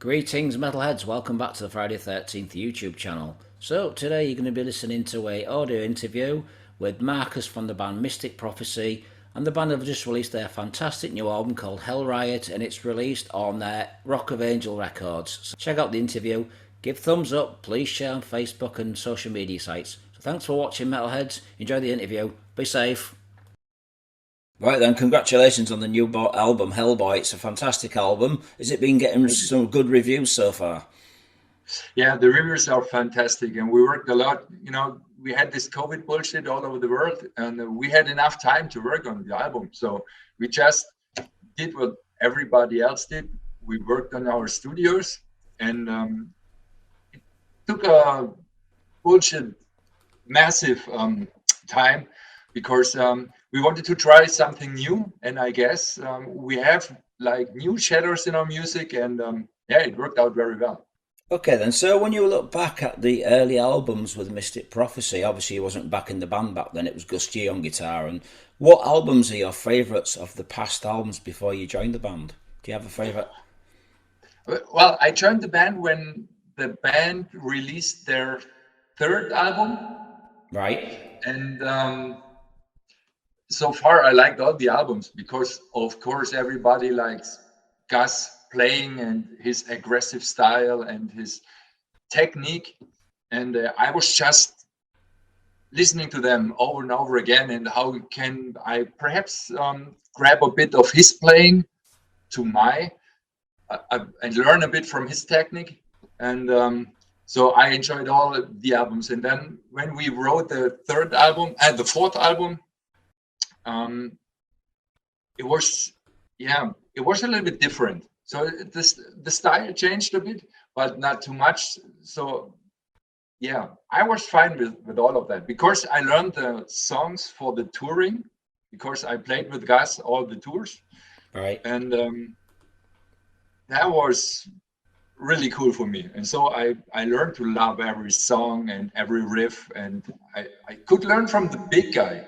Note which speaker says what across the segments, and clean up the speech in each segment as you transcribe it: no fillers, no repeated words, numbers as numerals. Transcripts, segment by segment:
Speaker 1: Greetings, metalheads. Welcome back to the Friday 13th YouTube channel. So, today you're going to be listening to a audio interview with Markus from the band Mystic Prophecy, and the band have just released their fantastic new album called Hellriot, and it's released on their Rock of Angel Records. So check out the interview, give thumbs up, please share on Facebook and social media sites. So thanks for watching, metalheads. Enjoy the interview. Be safe. Right then, congratulations on the new album, Hellboy. It's a fantastic album. Has it been getting some good reviews so far?
Speaker 2: Yeah, the reviews are fantastic, and we worked a lot. We had this COVID bullshit all over the world, and we had enough time to work on the album. So we just did what everybody else did. We worked on our studios, and it took a bullshit massive time because we wanted to try something new, and I guess we have like new shadows in our music, and yeah, it worked out very well.
Speaker 1: Okay then, so when you look back at the early albums with Mystic Prophecy, obviously you wasn't back in the band back then, it was Gus G on guitar, and what albums are your favourites of the past albums before you joined the band? Do you have a favourite?
Speaker 2: Well, I joined the band when the band released their third album,
Speaker 1: Right.
Speaker 2: and so far I liked all the albums because, of course, everybody likes Gus playing and his aggressive style and his technique, and I was just listening to them over and over again, and how can I perhaps grab a bit of his playing to my and learn a bit from his technique, and so I enjoyed all the albums. And then when we wrote the third album and the fourth album, um, it was it was a little bit different. So the style changed a bit, but not too much. So yeah, I was fine with all of that because I learned the songs for the touring because I played with Gus all the tours,
Speaker 1: Right.
Speaker 2: and that was really cool for me. And so I learned to love every song and every riff, and I could learn from the big guy,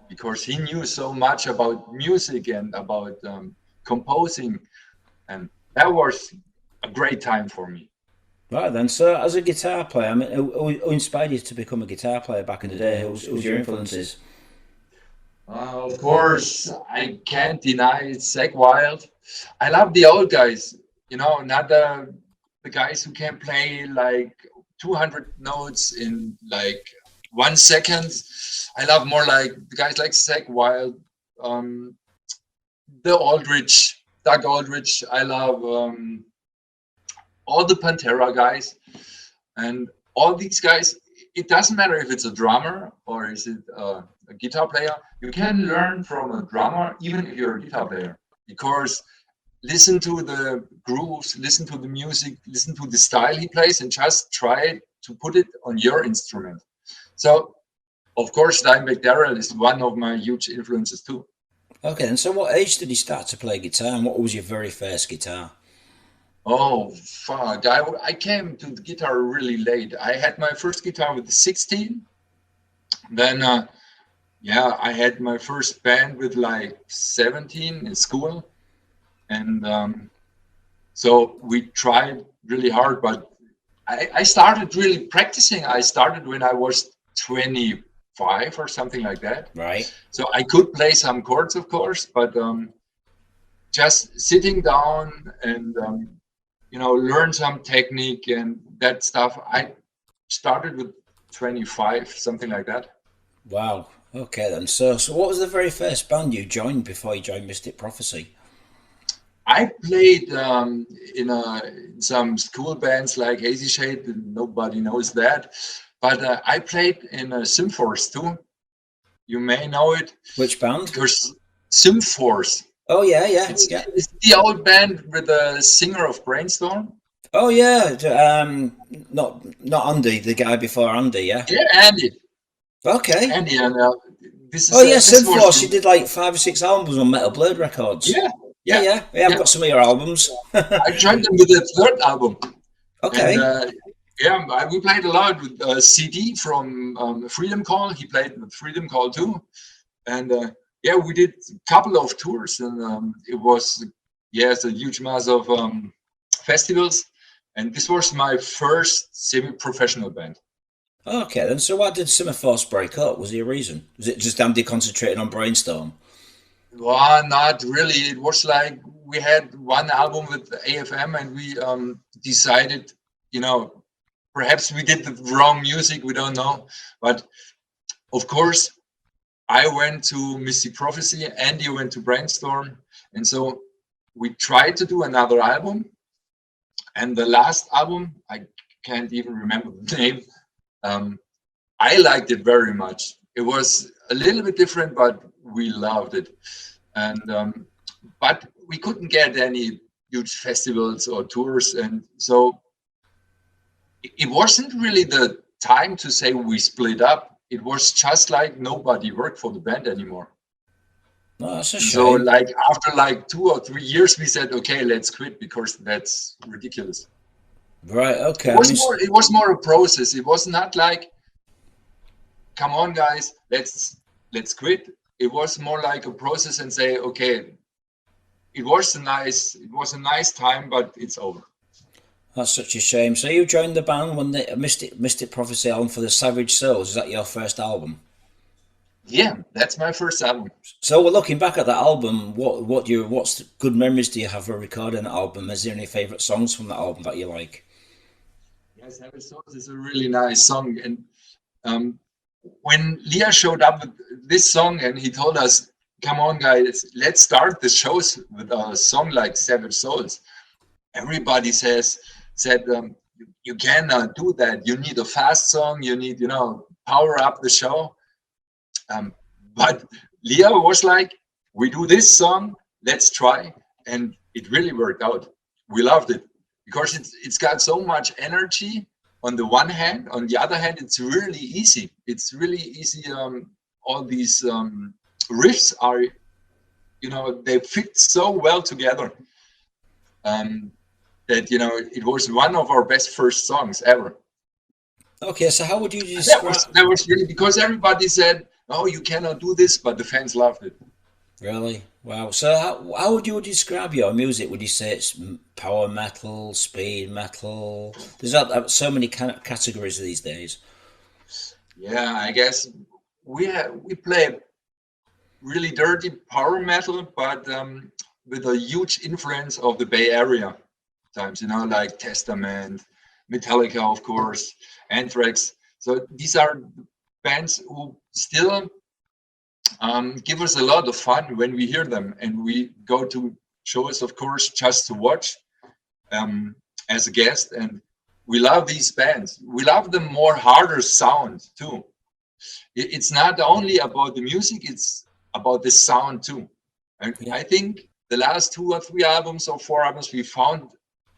Speaker 2: because he knew so much about music and about composing, and that was a great time for me.
Speaker 1: Right then, so as a guitar player, I mean, who inspired you to become a guitar player back in the day? Who's your influences?
Speaker 2: Of course, I can't deny it's Zach Wild. I love the old guys, not the guys who can play like 200 notes in like 1 second. I love more like the guys like Zach Wild, Doug Aldrich. I love all the Pantera guys, and all these guys. It doesn't matter if it's a drummer or is it a guitar player. You can learn from a drummer even if you're a guitar player, because listen to the grooves, listen to the music, listen to the style he plays, and just try to put it on your instrument. So of course Dimebag Darrell is one of my huge influences too.
Speaker 1: Okay, and so what age did you start to play guitar, and what was your very first guitar?
Speaker 2: Oh fuck, I came to the guitar really late. I had my first guitar with 16. Then I had my first band with like 17 in school, and so we tried really hard. But I started really practicing. I started when I was 25 or something like that.
Speaker 1: Right.
Speaker 2: So I could play some chords, of course, but just sitting down and learn some technique and that stuff. I started with 25, something like that.
Speaker 1: Wow. Okay then. So what was the very first band you joined before you joined Mystic Prophecy?
Speaker 2: I played in some school bands like Hazy Shade. Nobody knows that, but I played in Symforce too. You may know it.
Speaker 1: Which band?
Speaker 2: Because Symforce.
Speaker 1: Oh yeah.
Speaker 2: It's the old band with the singer of Brainstorm.
Speaker 1: Oh yeah. Not Andy, the guy before Andy. Yeah.
Speaker 2: Yeah, Andy.
Speaker 1: Okay.
Speaker 2: Andy, and this is.
Speaker 1: Oh yeah, Synforce. You did like 5 or 6 albums on Metal Blade Records.
Speaker 2: Yeah.
Speaker 1: I've got some of your albums.
Speaker 2: I joined them with the third album.
Speaker 1: Okay.
Speaker 2: And, we played a lot with CD from Freedom Call. He played with Freedom Call too, and we did a couple of tours, and it was it's a huge mass of festivals, and this was my first semi-professional band.
Speaker 1: Okay, then. So why did Summerforce break up? Was there a reason? Was it just Andy concentrating on Brainstorm?
Speaker 2: Well, not really. It was like we had one album with AFM, and we decided, you know, perhaps we did the wrong music. We don't know, but of course, I went to Mystic Prophecy. Andy went to Brainstorm, and so we tried to do another album. And the last album, I can't even remember the name. I liked it very much. It was a little bit different, but we loved it. And but we couldn't get any huge festivals or tours, and so it wasn't really the time to say we split up. It was just like nobody worked for the band anymore.
Speaker 1: No, that's a
Speaker 2: So
Speaker 1: shame.
Speaker 2: like after like 2 or 3 years, we said, okay, let's quit because that's ridiculous.
Speaker 1: Right.
Speaker 2: It
Speaker 1: Okay. I
Speaker 2: was
Speaker 1: mean,
Speaker 2: more, it was more a process. It was not like, come on, guys, let's quit. It was more like a process and say, okay, it was a nice time, but it's over.
Speaker 1: that's such a shame. So you joined the band when the Mystic Prophecy album for the Savage Souls. Is that your first album?
Speaker 2: Yeah, that's my first album.
Speaker 1: So we're looking back at that album. What's good memories do you have of recording that album? Is there any favourite songs from that album that you like?
Speaker 2: Yes, Heaven Souls is a really nice song. And when Leah showed up with this song and he told us, come on, guys, let's start the shows with a song like Savage Souls. Everybody said, you cannot do that. You need a fast song. You need, power up the show. But Leah was like, we do this song, let's try. And it really worked out. We loved it because it's got so much energy on the one hand. On the other hand, it's really easy. It's really easy. All these riffs are, they fit so well together that, it was one of our best first songs ever.
Speaker 1: Okay, so how would you
Speaker 2: That
Speaker 1: describe?
Speaker 2: was, that was really because everybody said, oh, you cannot do this, but the fans loved it.
Speaker 1: Really? Wow. So how would you describe your music? Would you say it's power metal, speed metal? There's so many kind of categories these days.
Speaker 2: Yeah, I guess we play really dirty power metal, but with a huge influence of the Bay Area times, like Testament, Metallica, of course, Anthrax. So these are bands who still give us a lot of fun when we hear them, and we go to shows, of course, just to watch as a guest. And we love these bands. We love the more harder sound too. It's not only about the music; it's about the sound too. And
Speaker 1: Yeah.
Speaker 2: I think the last 2 or 3 albums or 4 albums, we found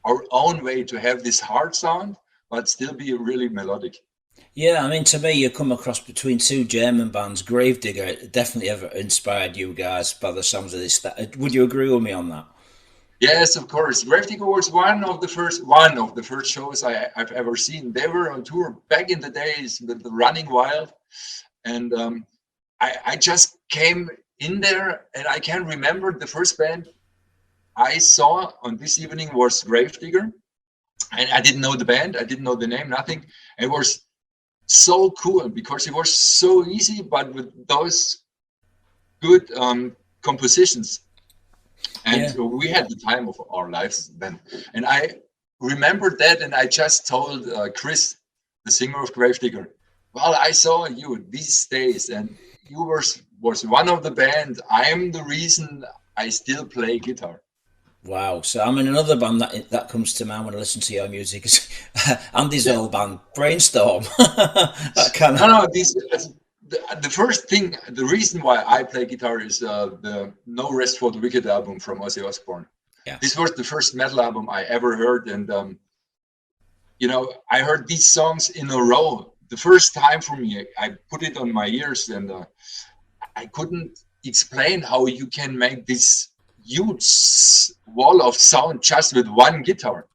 Speaker 2: our own way to have this hard sound, but still be really melodic.
Speaker 1: Yeah, I mean, to me, you come across between two German bands. Gravedigger definitely ever inspired you guys by the sounds of this. Would you agree with me on that?
Speaker 2: Yes, of course. Gravedigger was one of the first shows I've ever seen. They were on tour back in the days with the Running Wild, and I just came in there, and I can remember the first band I saw on this evening was Gravedigger, and I didn't know the band, I didn't know the name, nothing. It was so cool because it was so easy, but with those good compositions. And
Speaker 1: Yeah.
Speaker 2: we had the time of our lives then. And I remembered that, and I just told Chris, the singer of Gravedigger, well, I saw you these days, and you was one of the band. I'm the reason I still play guitar.
Speaker 1: Wow. So I'm in another band that comes to mind when I listen to your music is Andy's
Speaker 2: Yeah.
Speaker 1: old band, Brainstorm. That kind
Speaker 2: No,
Speaker 1: of.
Speaker 2: no. The first thing, the reason why I play guitar is the No Rest for the Wicked album from Ozzy Osbourne.
Speaker 1: Yeah.
Speaker 2: This was the first metal album I ever heard, and I heard these songs in a row. The first time for me, I put it on my ears, and I couldn't explain how you can make this huge wall of sound just with one guitar.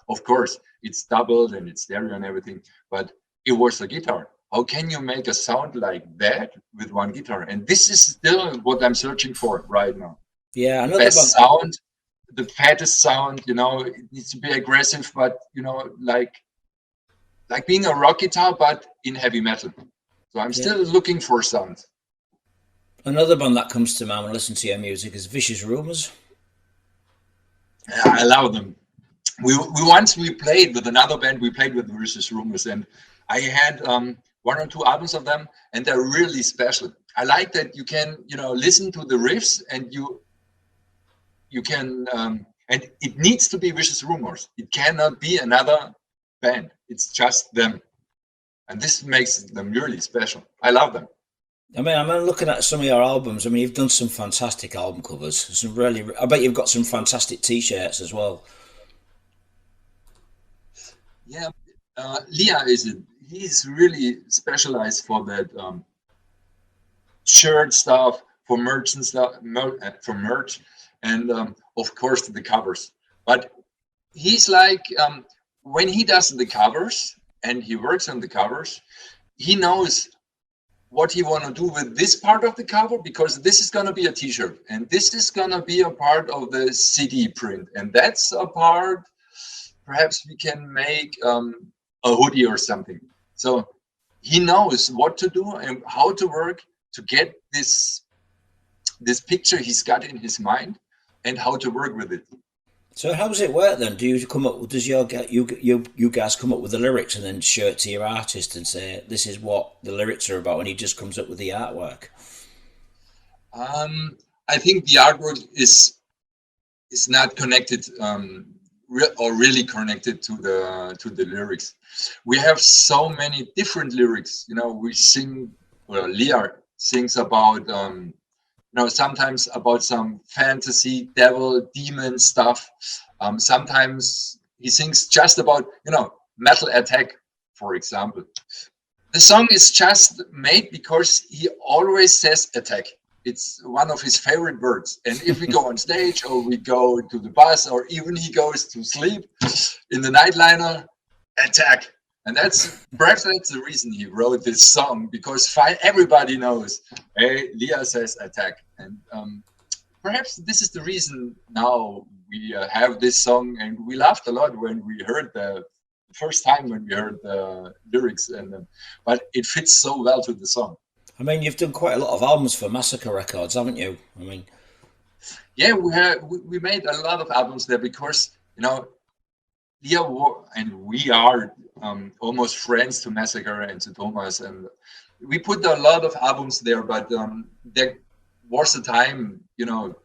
Speaker 2: Of course, it's doubled and it's stereo and everything, but it was a guitar. How can you make a sound like that with one guitar? And this is still what I'm searching for right now.
Speaker 1: Yeah,
Speaker 2: The
Speaker 1: another
Speaker 2: best
Speaker 1: band.
Speaker 2: sound, the fattest sound, you know, it needs to be aggressive, but you know, like being a rock guitar, but in heavy metal. So I'm
Speaker 1: Yeah.
Speaker 2: still looking for sound.
Speaker 1: Another band that comes to mind when I listen to your music is Vicious Rumours.
Speaker 2: I love them. We played with another band. We played with Vicious Rumors, and I had one or two albums of them, and they're really special. I like that you can, you know, listen to the riffs, and you can, and it needs to be Vicious Rumors. It cannot be another band. It's just them, and this makes them really special. I love them.
Speaker 1: I mean, I'm looking at some of your albums. I mean, you've done some fantastic album covers. Some really, I bet you've got some fantastic T-shirts as well.
Speaker 2: Yeah, Leah is it. He's really specialized for that shirt stuff, for merch and stuff, for merch, and of course the covers. But he's like, when he does the covers and he works on the covers, he knows what he want to do with this part of the cover, because this is going to be a t-shirt and this is going to be a part of the CD print, and that's a part perhaps we can make a hoodie or something. So he knows what to do and how to work to get this picture he's got in his mind and how to work with it.
Speaker 1: So how does it work then? Do you come up? Does you guys come up with the lyrics and then show it to your artist and say this is what the lyrics are about, and he just comes up with the artwork?
Speaker 2: I think the artwork is not connected or really connected to the lyrics. We have so many different lyrics. You know, we sing. Well, Leah sings about you know, sometimes about some fantasy, devil, demon stuff. Sometimes he sings just about, you know, metal attack, for example. The song is just made because he always says attack. It's one of his favorite words. And if we go on stage or we go to the bus or even he goes to sleep in the nightliner, attack. And perhaps that's the reason he wrote this song, because everybody knows, hey, Leah says attack. And perhaps this is the reason now we have this song, and we laughed a lot when we heard the first time when we heard the lyrics, and but it fits so well to the song.
Speaker 1: I mean, you've done quite a lot of albums for Massacre Records, haven't you? I mean,
Speaker 2: yeah, we made a lot of albums there because, you know, Leah and we are almost friends to Massacre and to Thomas, and we put a lot of albums there, but there was a time, you know,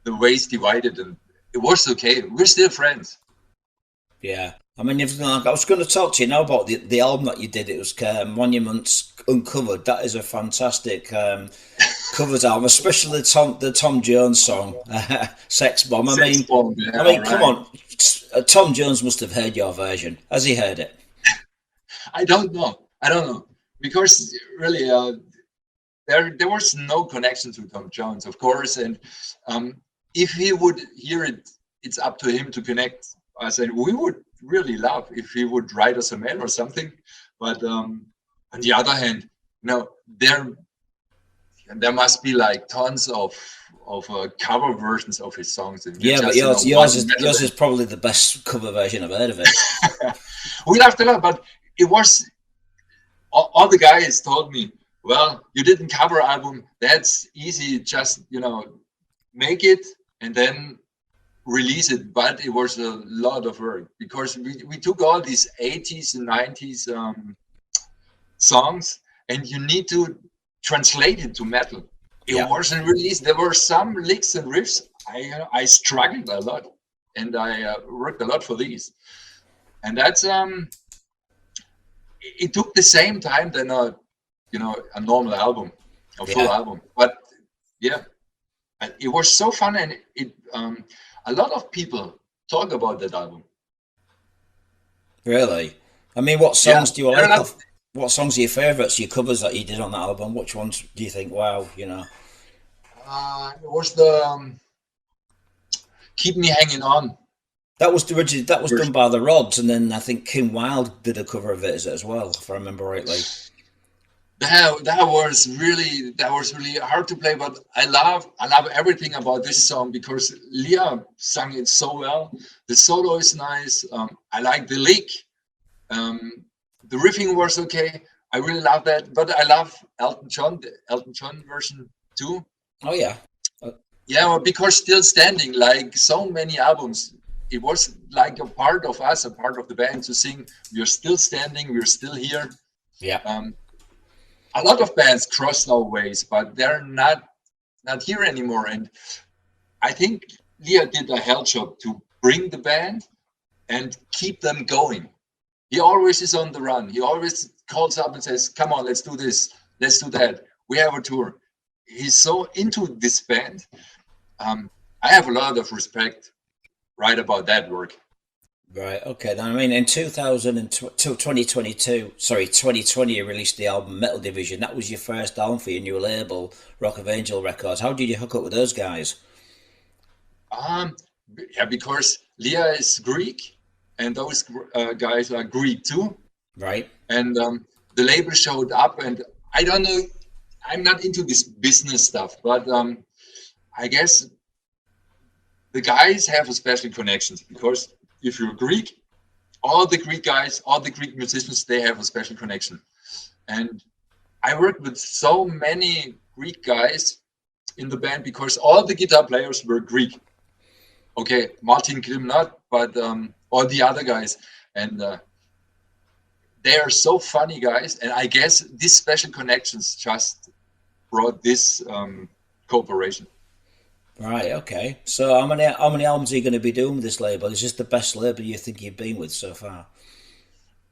Speaker 2: the ways divided, and it was okay. We're still friends.
Speaker 1: yeah. I mean, I was going to talk to you now about the album that you did. It was Monuments Uncovered. That is a fantastic covers album, especially the Tom Jones song, Sex Bomb.
Speaker 2: Sex Bomb, yeah,
Speaker 1: I mean,
Speaker 2: right.
Speaker 1: come on. Tom Jones must have heard your version. Has he heard it?
Speaker 2: I don't know, because really there was no connection to Tom Jones, of course, and if he would hear it, it's up to him to connect us, and we would really love if he would write us a mail or something. But on the other hand, you know, there must be like tons of cover versions of his songs. And
Speaker 1: Yeah, but yours is probably the best cover version I've heard of it.
Speaker 2: We laughed a lot, but it was all the guys told me, well, you didn't cover album, that's easy, just, you know, make it and then release it. But it was a lot of work because we took all these 80s and 90s songs, and you need to translate it to metal. It wasn't released. There were some licks and riffs. I struggled a lot, and I worked a lot for these. And that's it took the same time than a normal album, a full album. But yeah, it was so fun, and it a lot of people talk about that album.
Speaker 1: Really? I mean, what songs do you like? What songs are your favourites, your covers that you did on that album? Which ones do you think, wow, you know?
Speaker 2: It was the Keep Me Hanging On.
Speaker 1: That was done by the Rods, and then I think Kim Wilde did a cover of it as well, if I remember rightly.
Speaker 2: that was really hard to play, but I love everything about this song because Leah sang it so well. The solo is nice. I like the lick. Um, the riffing was okay. I really love that, but I love the Elton John version too.
Speaker 1: Oh yeah.
Speaker 2: Yeah, well, because Still Standing, like so many albums, it was like a part of us, a part of the band to sing. We're still standing. We're still here.
Speaker 1: Yeah.
Speaker 2: Um, a lot of bands crossed our ways, but they're not here anymore. And I think Leah did a hell job to bring the band and keep them going. He always is on the run. He always calls up and says, "Come on, let's do this, let's do that. We have a tour." He's so into this band. Um, I have a lot of respect right about that work.
Speaker 1: Right. Okay. Then I mean, in 2022, sorry, 2020, you released the album Metal Division. That was your first album for your new label, Rock of Angel Records. How did you hook up with those guys?
Speaker 2: Um, yeah, because Leah is Greek, and those guys are Greek too.
Speaker 1: Right.
Speaker 2: And the label showed up, and I don't know. I'm not into this business stuff, but I guess the guys have a special connections because if you're Greek, all the Greek guys, all the Greek musicians, they have a special connection. And I worked with so many Greek guys in the band because all the guitar players were Greek. Okay, Martin Grimm not, but all the other guys. And they are so funny guys. And I guess these special connections just brought this cooperation.
Speaker 1: Right. Okay. So how many albums are you going to be doing with this label? Is this the best label you think you've been with so far?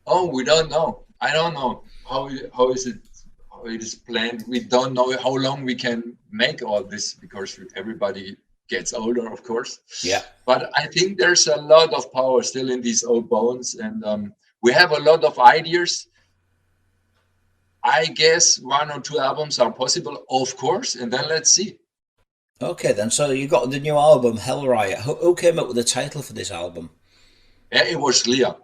Speaker 2: Oh, we don't know. I don't know how it is planned. We don't know how long we can make all this because everybody gets older, of course.
Speaker 1: Yeah.
Speaker 2: But I think there's a lot of power still in these old bones, and we have a lot of ideas. I guess one or two albums are possible, of course, and then let's see.
Speaker 1: Okay then. So you got the new album Hellriot. Who came up with the title for this album?
Speaker 2: Yeah, it was Leah,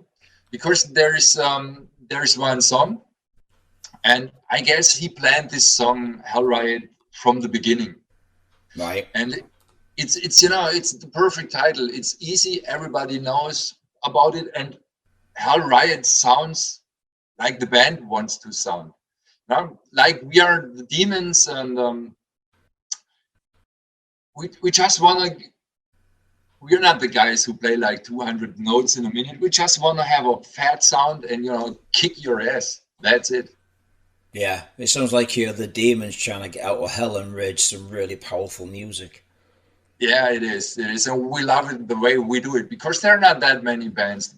Speaker 2: because there is one song, and I guess he planned this song Hellriot from the beginning,
Speaker 1: Right.
Speaker 2: and it's the perfect title. It's easy, everybody knows about it, and Hellriot sounds like the band wants to sound. Now, like we are the demons, and we just want to. We're not the guys who play like 200 notes in a minute. We just want to have a fat sound and kick your ass. That's it.
Speaker 1: Yeah. It sounds like you're the demons trying to get out of hell and rage some really powerful music.
Speaker 2: Yeah, it is. It is, and we love it the way we do it because there are not that many bands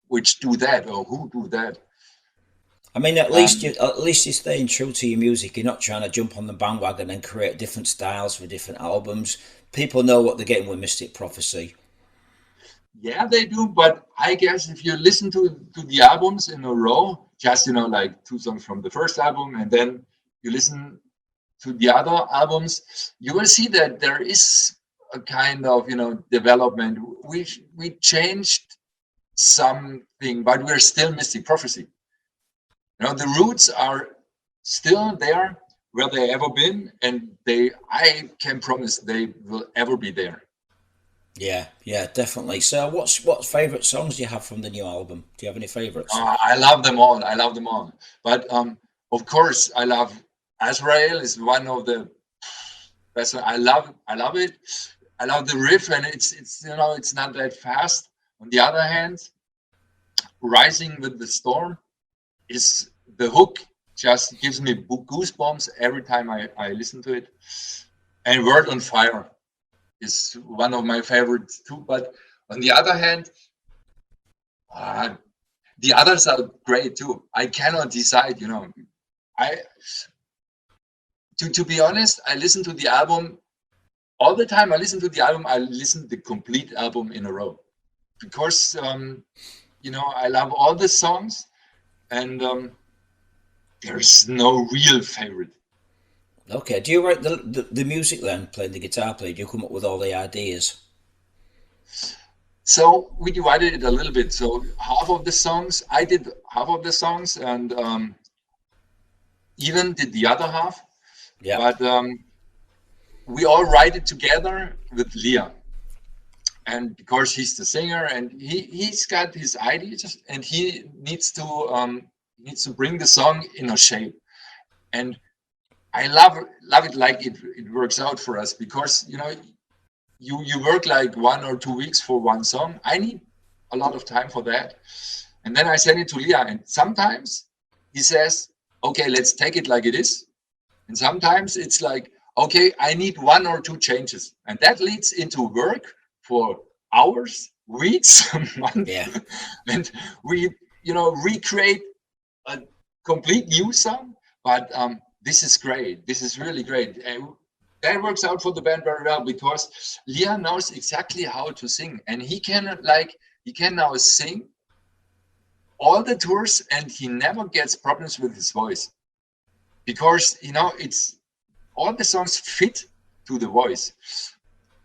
Speaker 2: which do that or who do that.
Speaker 1: I mean, at least
Speaker 2: Um,
Speaker 1: you're staying true to your music. You're not trying to jump on the bandwagon and create different styles for different albums. People know what they're getting with Mystic Prophecy.
Speaker 2: yeah, they do, but I guess if you listen to the albums in a row, just like two songs from the first album, and then you listen to the other albums, you will see that there is a kind of development. We changed something, but we're still Mystic Prophecy. The roots are still there where they ever been, and I can promise they will ever be there.
Speaker 1: Yeah, yeah, definitely. So, what favorite songs do you have from the new album? Do you have any favorites?
Speaker 2: I love them all. I love them all. But of course, I love Azrael is one of the best. I love it. I love the riff, and it's not that fast. On the other hand, Rising with the Storm is the hook. Just gives me goosebumps every time I listen to it. And Word on Fire is one of my favorites too. But on the other hand, uh, the others are great too. I cannot decide. I to be honest, I listen to the album all the time. I listen to the album. I listen to the complete album in a row because I love all the songs, and there's no real favorite.
Speaker 1: Okay. Do you write the music then, playing the guitar play? Do you come up with all the ideas?
Speaker 2: So we divided it a little bit. So half of the songs, I did half of the songs, and even did the other half,
Speaker 1: Yeah.
Speaker 2: but we all write it together with Leah. And because he's the singer and he's got his ideas and he needs to bring the song in a shape. And I love it like it works out for us, because you work like 1 or 2 weeks for one song. I need a lot of time for that. And then I send it to Leah, and sometimes he says, okay, let's take it like it is. And sometimes it's like, okay, I need 1 or 2 changes. And that leads into work for hours, weeks, months.
Speaker 1: Yeah.
Speaker 2: And we, recreate a complete new song. But this is great. This is really great. And that works out for the band very well, because Leah knows exactly how to sing. And he can now sing all the tours, and he never gets problems with his voice, because it's all the songs fit to the voice.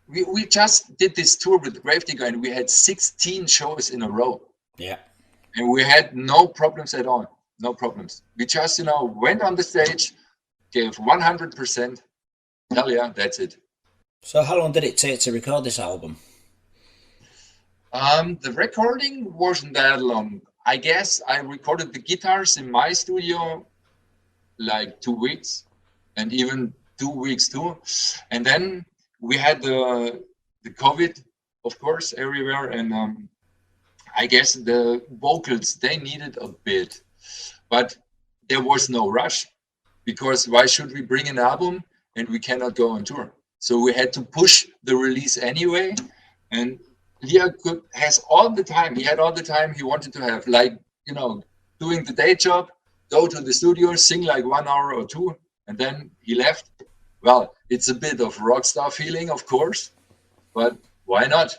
Speaker 2: We just did this tour with Gravedigger, and we had 16 shows in a row.
Speaker 1: Yeah.
Speaker 2: And we had no problems at all. No problems. We just went on the stage, gave 100%. Hell yeah, that's it.
Speaker 1: So how long did it take to record this album?
Speaker 2: The recording wasn't that long. I guess I recorded the guitars in my studio like 2 weeks, and even 2 weeks too. And then we had the COVID, of course, everywhere. And I guess the vocals, they needed a bit. But there was no rush, because why should we bring an album and we cannot go on tour? So we had to push the release anyway. And Leah has all the time. He had all the time he wanted to have, like, doing the day job, go to the studio, sing like 1 hour or 2, and then he left. Well, it's a bit of rock star feeling, of course, but why not?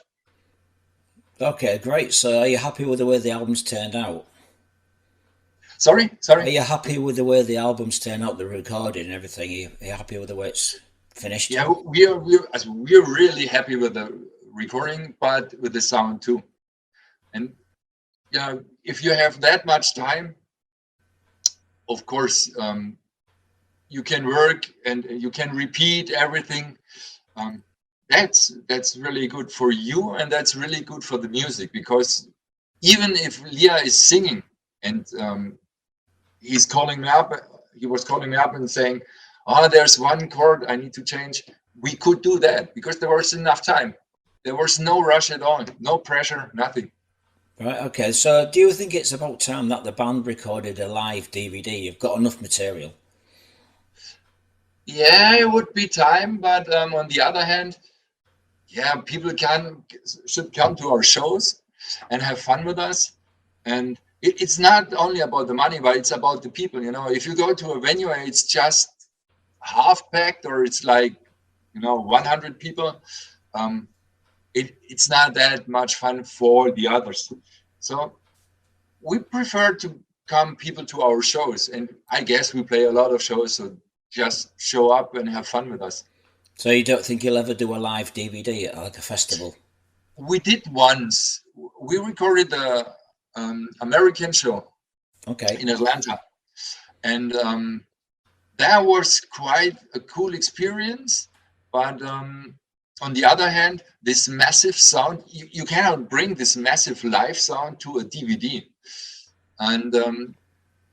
Speaker 1: Okay, great. So are you happy with the way the album's turned out?
Speaker 2: Sorry?
Speaker 1: Are you happy with the way the album's turned out, the recording and everything? Are you happy with the way it's finished?
Speaker 2: Yeah, we're really happy with the recording, but with the sound too. And if you have that much time, of course, you can work and you can repeat everything. That's really good for you, and that's really good for the music, because even if Leah is singing and he was calling me up and saying, oh, there's one chord I need to change, we could do that because there was enough time. There was no rush at all, no pressure, nothing.
Speaker 1: Right, okay. So do you think it's about time that the band recorded a live DVD? You've got enough material.
Speaker 2: Yeah, it would be time, but on the other hand, yeah, people should come to our shows and have fun with us. And it's not only about the money, but it's about the people. If you go to a venue and it's just half packed, or it's like 100 people, it's not that much fun for the others. So we prefer to come people to our shows, and I guess we play a lot of shows, so just show up and have fun with us.
Speaker 1: So you don't think you'll ever do a live DVD at like a festival?
Speaker 2: We did once. We recorded the American show in Atlanta, and that was quite a cool experience. But on the other hand, this massive sound, you cannot bring this massive live sound to a DVD. And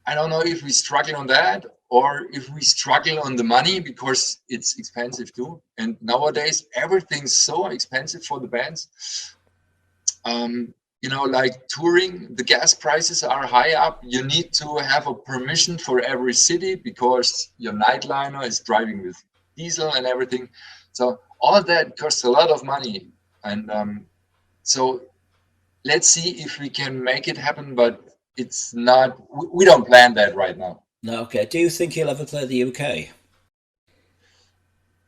Speaker 2: I don't know if we struggle on that, or if we struggle on the money, because it's expensive too. And nowadays, everything's so expensive for the bands. Like touring, the gas prices are high up. You need to have a permission for every city, because your nightliner is driving with diesel and everything. So all that costs a lot of money. And so let's see if we can make it happen, but it's not, we don't plan that right now.
Speaker 1: No, okay. Do you think he'll ever play the UK?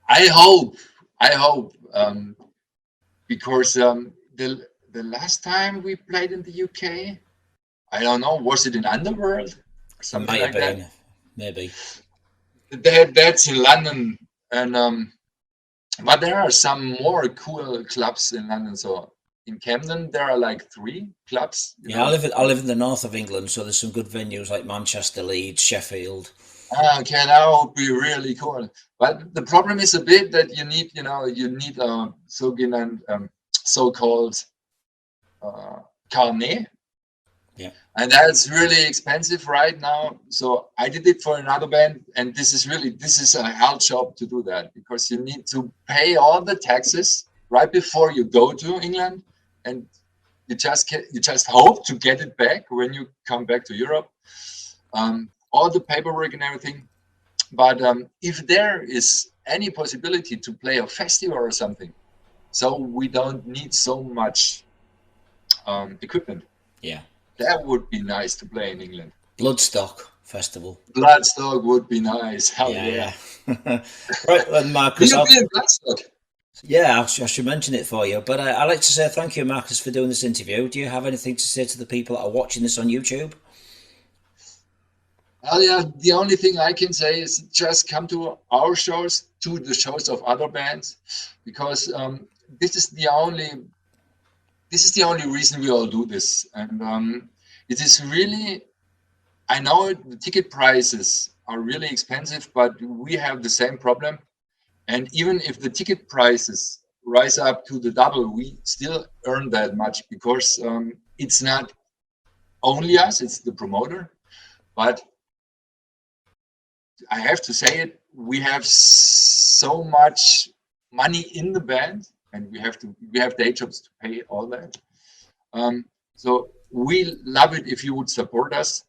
Speaker 2: I hope, because the last time we played in the UK, I don't know, was it in Underworld or something
Speaker 1: Might
Speaker 2: like
Speaker 1: have been,
Speaker 2: that?
Speaker 1: maybe.
Speaker 2: That's in London, and but there are some more cool clubs in London. So in Camden, there are like 3 clubs.
Speaker 1: Yeah, I live in the north of England, so there's some good venues like Manchester, Leeds, Sheffield.
Speaker 2: Okay, that would be really cool. But the problem is a bit that you need, you need so-called carnet,
Speaker 1: Yeah.
Speaker 2: and that's really expensive right now. So I did it for another band, and this is a hell job to do that, because you need to pay all the taxes right before you go to England, and you just hope to get it back when you come back to Europe. All the paperwork and everything. But if there is any possibility to play a festival or something, so we don't need so much equipment,
Speaker 1: Yeah.
Speaker 2: that would be nice to play in England.
Speaker 1: Bloodstock Festival.
Speaker 2: Bloodstock would be nice. Hell
Speaker 1: Yeah,
Speaker 2: yeah.
Speaker 1: yeah. Right then,
Speaker 2: Do
Speaker 1: Marcus.
Speaker 2: you play in Bloodstock?
Speaker 1: Yeah, I should mention it for you. But I'd like to say thank you, Marcus, for doing this interview. Do you have anything to say to the people that are watching this on YouTube?
Speaker 2: Well, yeah, the only thing I can say is just come to our shows, to the shows of other bands, because this is the only reason we all do this. And it is really, I know the ticket prices are really expensive, but we have the same problem. And even if the ticket prices rise up to the double, we still earn that much, because it's not only us, it's the promoter. But I have to say it, we have so much money in the band, and we have day jobs to pay all that. So we love it if you would support us,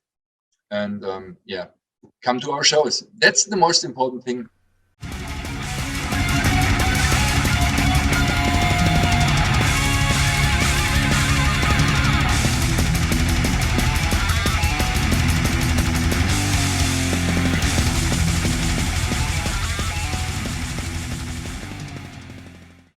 Speaker 2: and yeah, come to our shows. That's the most important thing.